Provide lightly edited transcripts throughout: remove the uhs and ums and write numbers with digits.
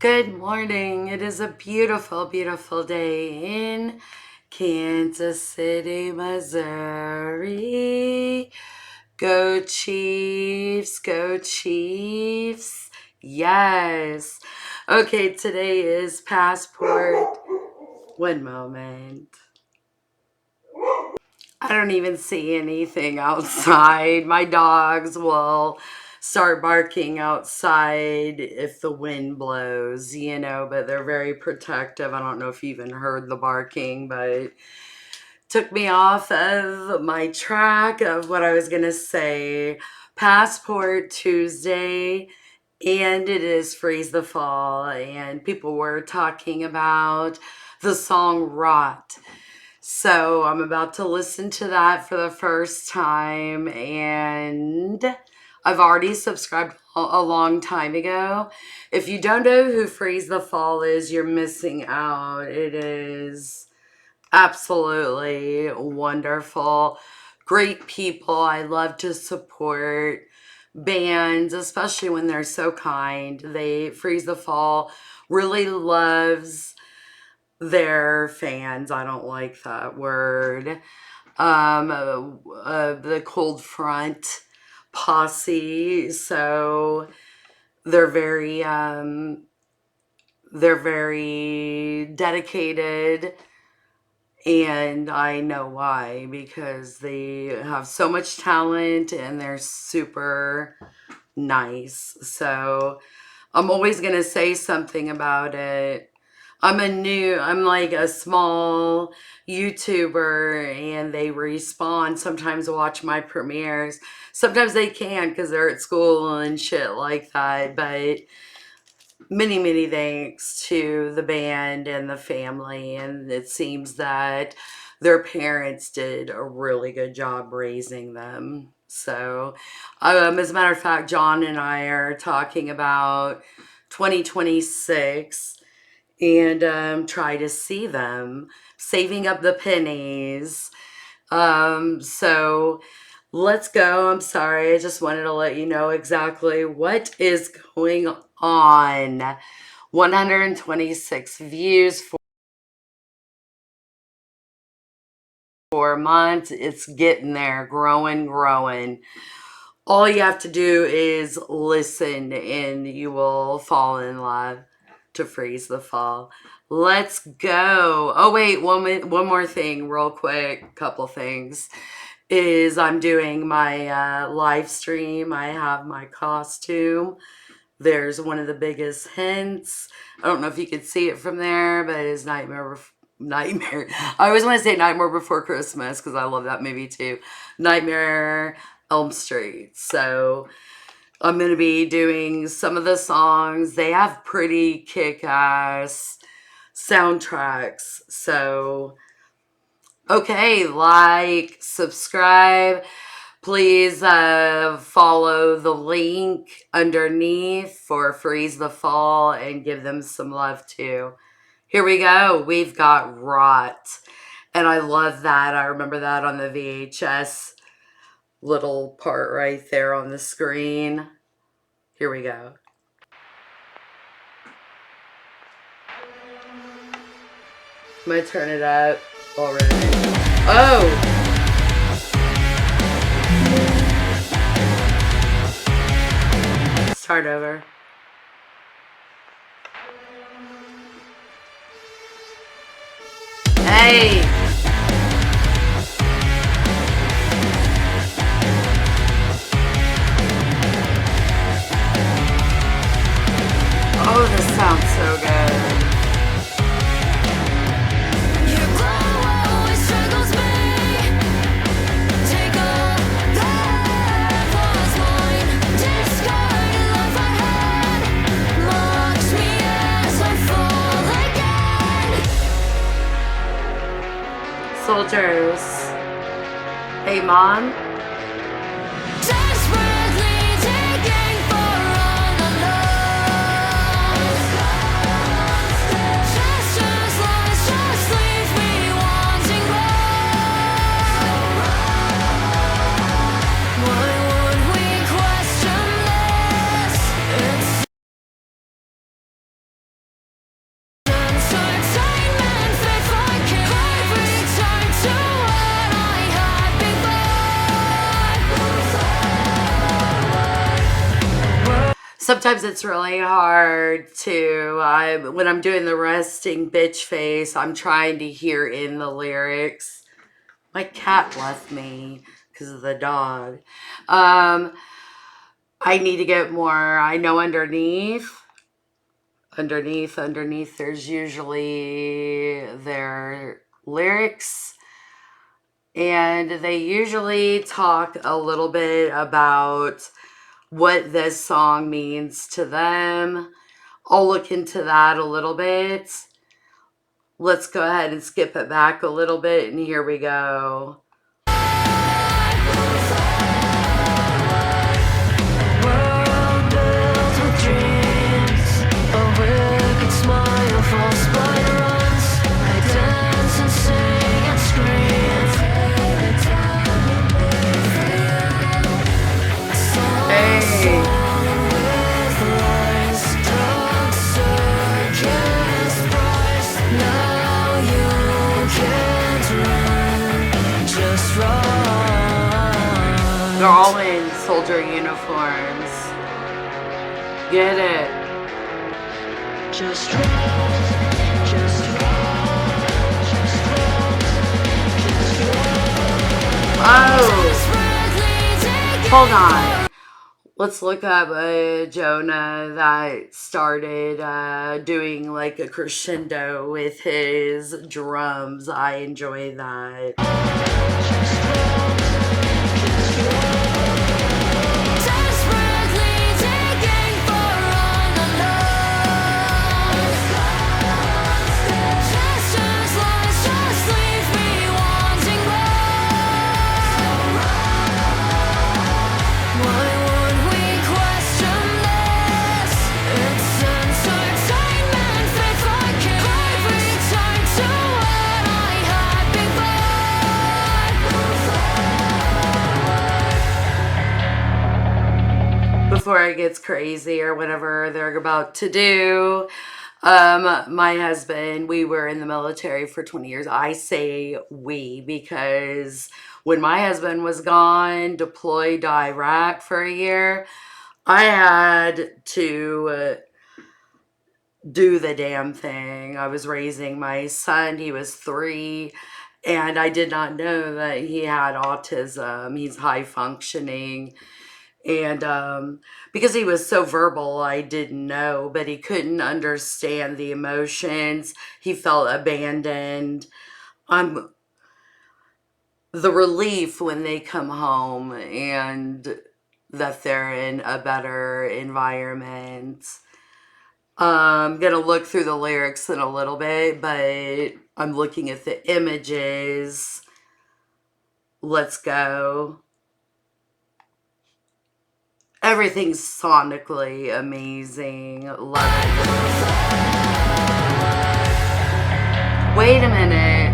Good morning. It is a beautiful, beautiful day in Kansas City, Missouri. Go Chiefs, go Chiefs. Yes. Okay, today is passport. One moment. I don't even see anything outside. My dogs will start barking outside if the wind blows, but they're very protective. I don't know if you even heard the barking, but took me off of my track of what I was going to say. Passport Tuesday, and it is Freeze the Fall, and people were talking about the song Rot. So I'm about to listen to that for the first time, and I've already subscribed a long time ago. If you don't know who Freeze the Fall is, you're missing out. It is absolutely wonderful. Great people. I love to support bands, especially when they're so kind. Freeze the Fall really loves their fans. I don't like that word. The Cold Front posse. So they're very dedicated, and I know why, because they have so much talent and they're super nice. So I'm always going to say something about it. I'm like a small YouTuber, and they respond sometimes to watch my premieres. Sometimes they can because they're at school and shit like that. But many, many thanks to the band and the family. And it seems that their parents did a really good job raising them. So, as a matter of fact, John and I are talking about 2026 and try to see them, saving up the pennies. So let's go. I'm sorry. I just wanted to let you know exactly what is going on. 126 views for a month. It's getting there, growing. All you have to do is listen, and you will fall in love to Freeze the Fall. Let's go. Oh, wait, one more thing real quick. Couple things. Is I'm doing my live stream. I have my costume. There's one of the biggest hints. I don't know if you could see it from there, but it's Nightmare. I always want to say Nightmare Before Christmas because I love that movie too. Nightmare Elm Street. So I'm going to be doing some of the songs. They have pretty kick-ass soundtracks. So, okay, like, subscribe. Please follow the link underneath for Freeze the Fall and give them some love too. Here we go. We've got Rot. And I love that. I remember that on the VHS little part right there on the screen. Here we go. I'm going to turn it up already. Oh! Start over. Hey! Oh, this sounds so good. Soldiers. Hey, Mom. sometimes it's really hard to, when I'm doing the resting bitch face, I'm trying to hear in the lyrics. My cat left me because of the dog. Um, I need to get more. I know underneath, there's usually their lyrics, and they usually talk a little bit about what this song means to them. I'll look into that a little bit. Let's go ahead and skip it back a little bit, and here we go. They're all in soldier uniforms. Get it. Just hold on. Let's look up Jonah that started doing like a crescendo with his drums. I enjoy that. Before it gets crazy or whatever they're about to do. My husband, we were in the military for 20 years. I say we because when my husband was gone, deployed to Iraq for a year, I had to do the damn thing. I was raising my son. He was 3. And I did not know that he had autism. He's high functioning. And because he was so verbal, I didn't know, but he couldn't understand the emotions. He felt abandoned. The relief when they come home and that they're in a better environment. I'm going to look through the lyrics in a little bit, but I'm looking at the images. Let's go. Everything's sonically amazing. Love it. Wait a minute.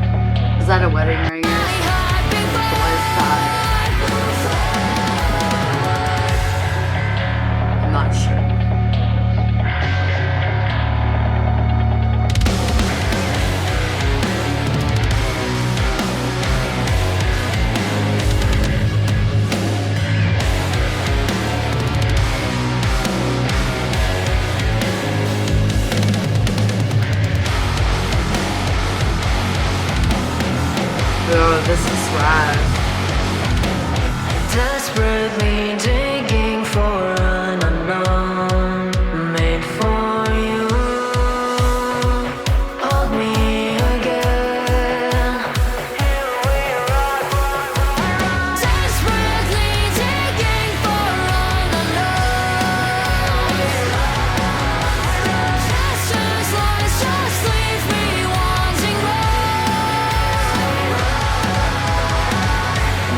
Is that a wedding ringer? What is that? I'm not sure. Oh, this is rad. Desperately digging for an unknown made for you. Hold me again. Here we are. Desperately digging for an unknown. Gestures, lies, just leave me wanting more.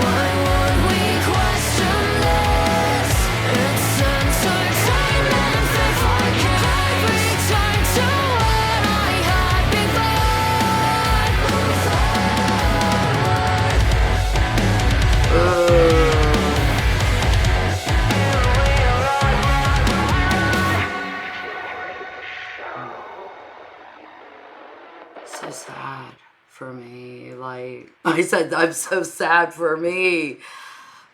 Why would we question this? It's entertainment if I can return to what I had So sad for me. Like I said, I'm so sad for me.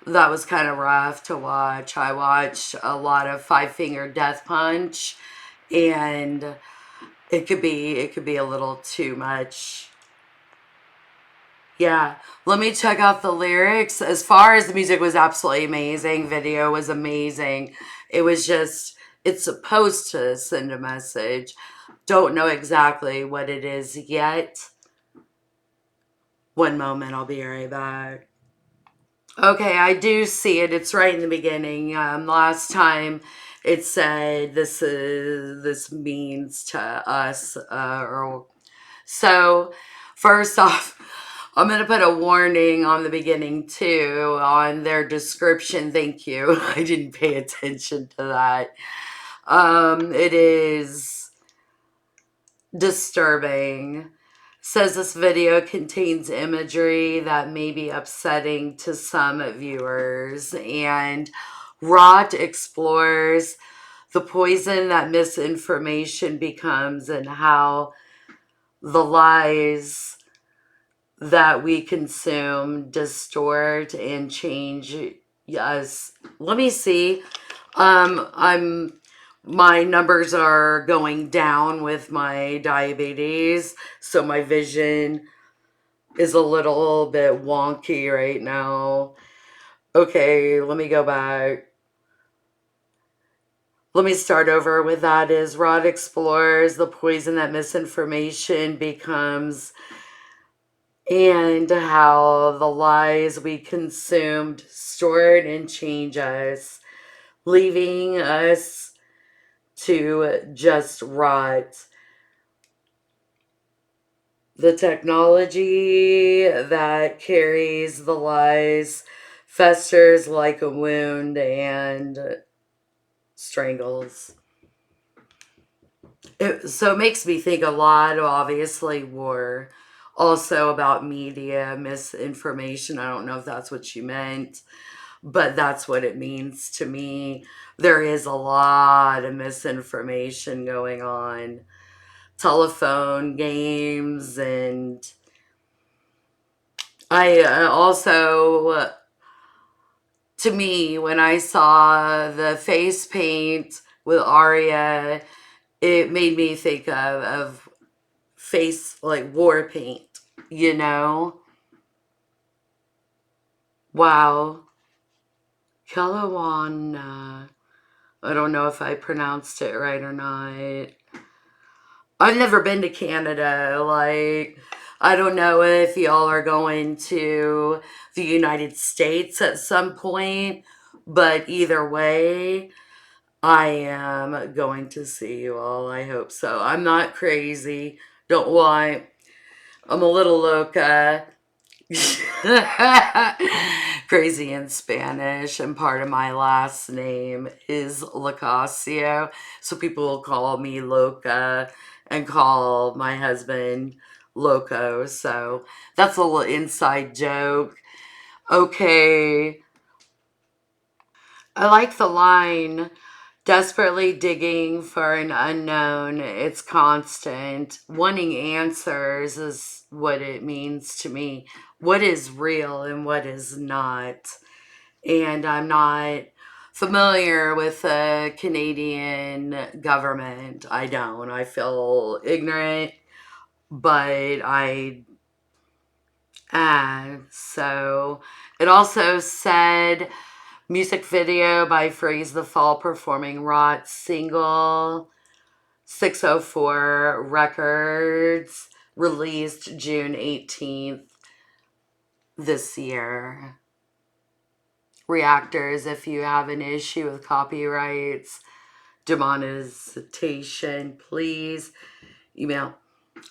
that was kind of rough to watch. I watched a lot of Five Finger Death Punch, and it could be a little too much. Yeah, let me check out the lyrics. As far as the music was absolutely amazing, video was amazing. It was just, it's supposed to send a message. Don't know exactly what it is yet. One moment, I'll be right back. Okay, I do see it. It's right in the beginning. Last time it said this means to us, or so. First off, I'm gonna put a warning on the beginning too on their description. Thank you. I didn't pay attention to that. It is disturbing. Says this video contains imagery that may be upsetting to some viewers, and Rot explores the poison that misinformation becomes and how the lies that we consume distort and change us. Let me see. I'm my numbers are going down with my diabetes, so my vision is a little bit wonky right now. Okay, let me go back. Let me start over with that is Rod explores the poison that misinformation becomes and how the lies we consumed stored and change us, leaving us to just rot. The technology that carries the lies festers like a wound and strangles. So it makes me think a lot, obviously, war. Also about media misinformation. I don't know if that's what you meant, but that's what it means to me. There is a lot of misinformation going on. Telephone games, and I also, to me, when I saw the face paint with Arya, it made me think of face like war paint, you know? Wow. Kelowna. I don't know if I pronounced it right or not. I've never been to Canada. Like, I don't know if y'all are going to the United States at some point, but either way, I am going to see you all. I hope so. I'm not crazy. Don't lie. I'm a little loca. Crazy in Spanish, and part of my last name is Lacasio, so people will call me Loca and call my husband Loco. So that's a little inside joke. Okay, I like the line. Desperately digging for an unknown, it's constant. Wanting answers is what it means to me. What is real and what is not. And I'm not familiar with the Canadian government. I don't. I feel ignorant, but I am. So it also said music video by Freeze the Fall performing Rot's single 604 Records, released June 18th this year. Reactors, if you have an issue with copyrights, demonetization, please email.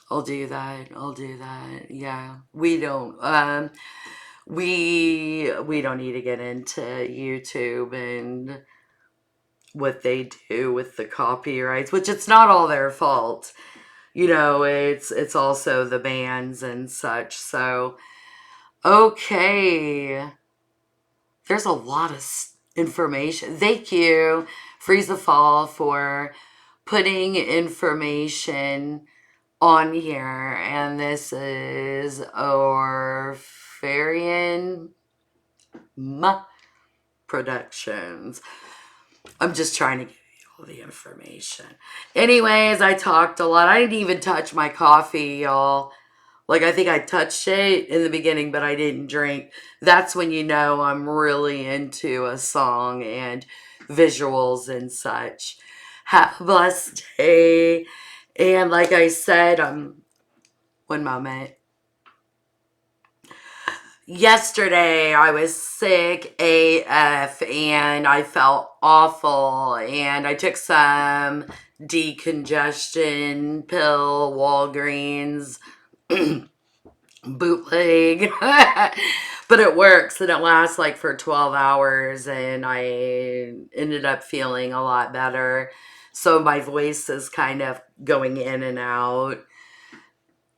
I'll do that. I'll do that. Yeah. We don't need to get into YouTube and what they do with the copyrights, which it's not all their fault. You know, it's also the bands and such. So, okay. There's a lot of information. Thank you, Freeze the Fall, for putting information on here. And this is Orfarian Productions. I'm just trying to give you all the information. Anyways, I talked a lot. I didn't even touch my coffee, y'all. Like, I think I touched it in the beginning, but I didn't drink. That's when you know I'm really into a song and visuals and such. Have a blessed day. And like I said, one moment. Yesterday I was sick AF and I felt awful, and I took some decongestion pill, Walgreens bootleg. But it works and it lasts like for 12 hours, and I ended up feeling a lot better. So my voice is kind of going in and out.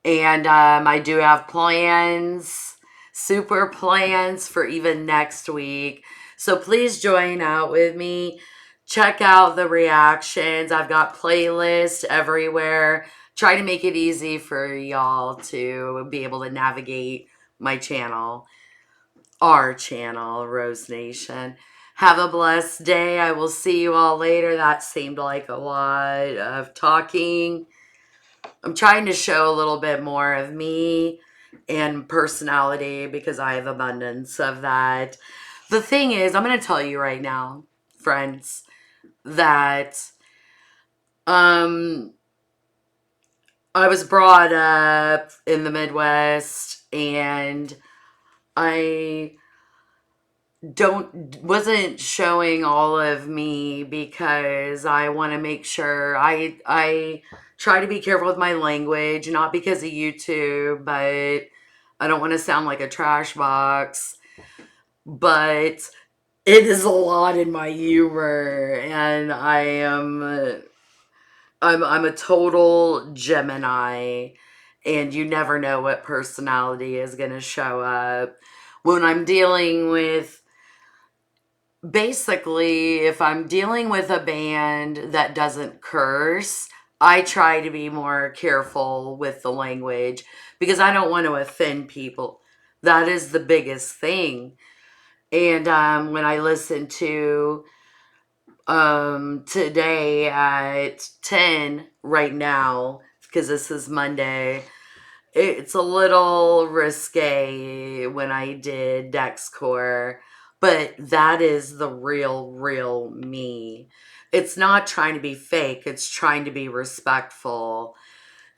And I do have plans, super plans for even next week. So please join out with me. Check out the reactions. I've got playlists everywhere. Try to make it easy for y'all to be able to navigate my channel, our channel, Rose Nation. Have a blessed day. I will see you all later. That seemed like a lot of talking. I'm trying to show a little bit more of me and personality because I have abundance of that. The thing is, I'm going to tell you right now, friends, that um I was brought up in the Midwest, and I wasn't showing all of me because I want to make sure I try to be careful with my language, not because of YouTube, but I don't want to sound like a trash box. But it is a lot in my humor, and I'm a total Gemini, and you never know what personality is going to show up when I'm dealing with. Basically, if I'm dealing with a band that doesn't curse, I try to be more careful with the language because I don't want to offend people. That is the biggest thing. And when I listen to today at 10 right now, because this is Monday, it's a little risque when I did Dexcore, but that is the real me. It's not trying to be fake, it's trying to be respectful.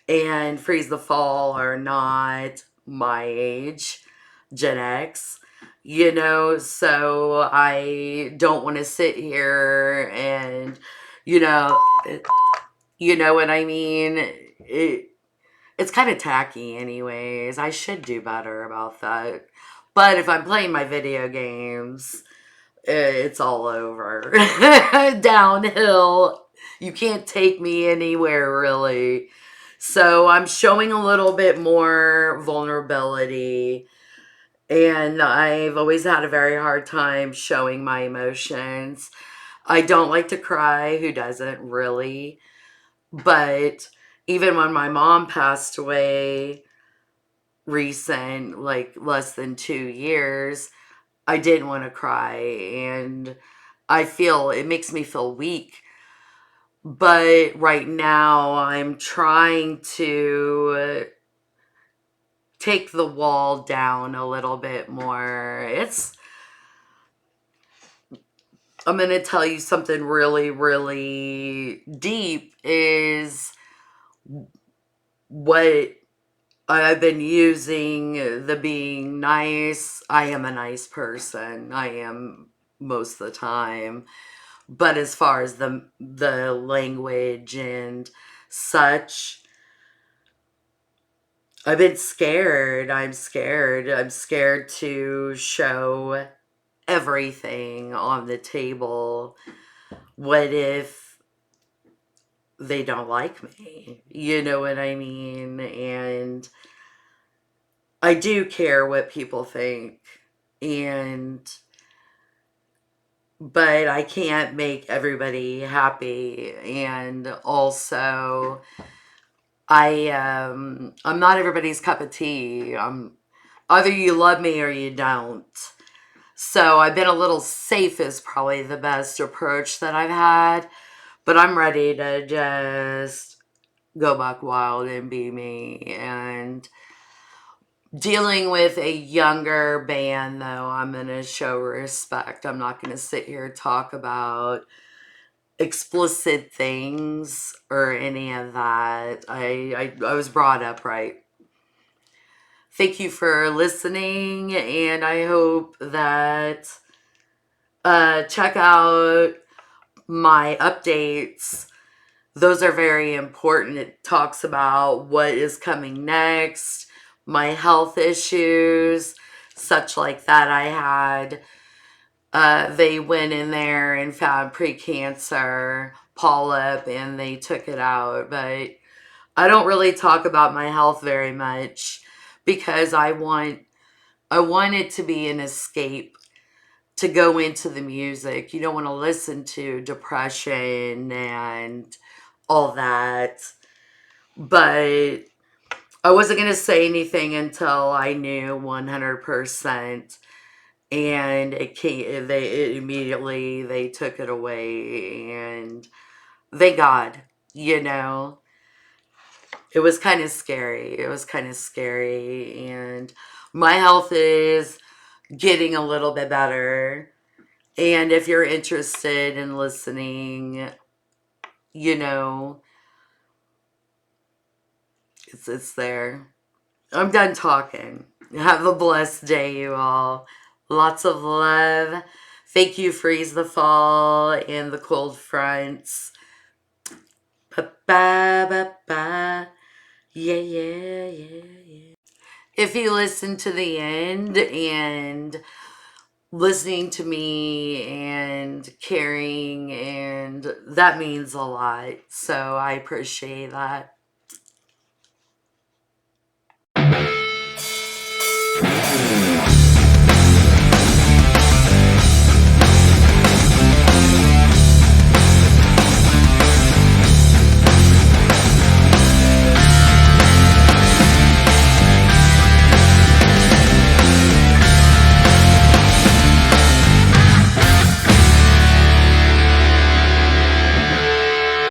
And Freeze the Fall are not my age, Gen X, so I don't want to sit here and, you know, you know what I mean? It's kind of tacky anyways. I should do better about that. But if I'm playing my video games, it's all over. Downhill. You can't take me anywhere really. So I'm showing a little bit more vulnerability. And I've always had a very hard time showing my emotions. I don't like to cry. Who doesn't really? But even when my mom passed away recent, like less than 2 years, I didn't want to cry. And it makes me feel weak. But right now, I'm trying to take the wall down a little bit more. I'm going to tell you something really, really deep is what I've been using the being nice. I am a nice person. I am most of the time. But as far as the language and such, I've been scared. I'm scared. I'm scared to show everything on the table. What if they don't like me? You know what I mean? And I do care what people think. But I can't make everybody happy. And also, I'm not everybody's cup of tea. Either you love me or you don't. So I've been a little safe is probably the best approach that I've had. But I'm ready to just go buck wild and be me. And dealing with a younger band, though, I'm going to show respect. I'm not going to sit here and talk about explicit things or any of that. I was brought up right. Thank you for listening, and I hope that check out my updates. Those are very important. It talks about what is coming next, my health issues, such like that I had. They went in there and found precancer polyp and they took it out. But I don't really talk about my health very much because I want it to be an escape to go into the music. You don't want to listen to depression and all that. But I wasn't going to say anything until I knew 100%. And immediately they took it away, and thank God, you know. It was kind of scary. It was kind of scary, and my health is getting a little bit better. And if you're interested in listening, you know, it's there. I'm done talking. Have a blessed day, you all. Lots of love. Thank you, Freeze the Fall and the Cold Fronts. Ba ba ba ba. Yeah, yeah, yeah, yeah. If you listen to the end and listening to me and caring, and that means a lot. So I appreciate that.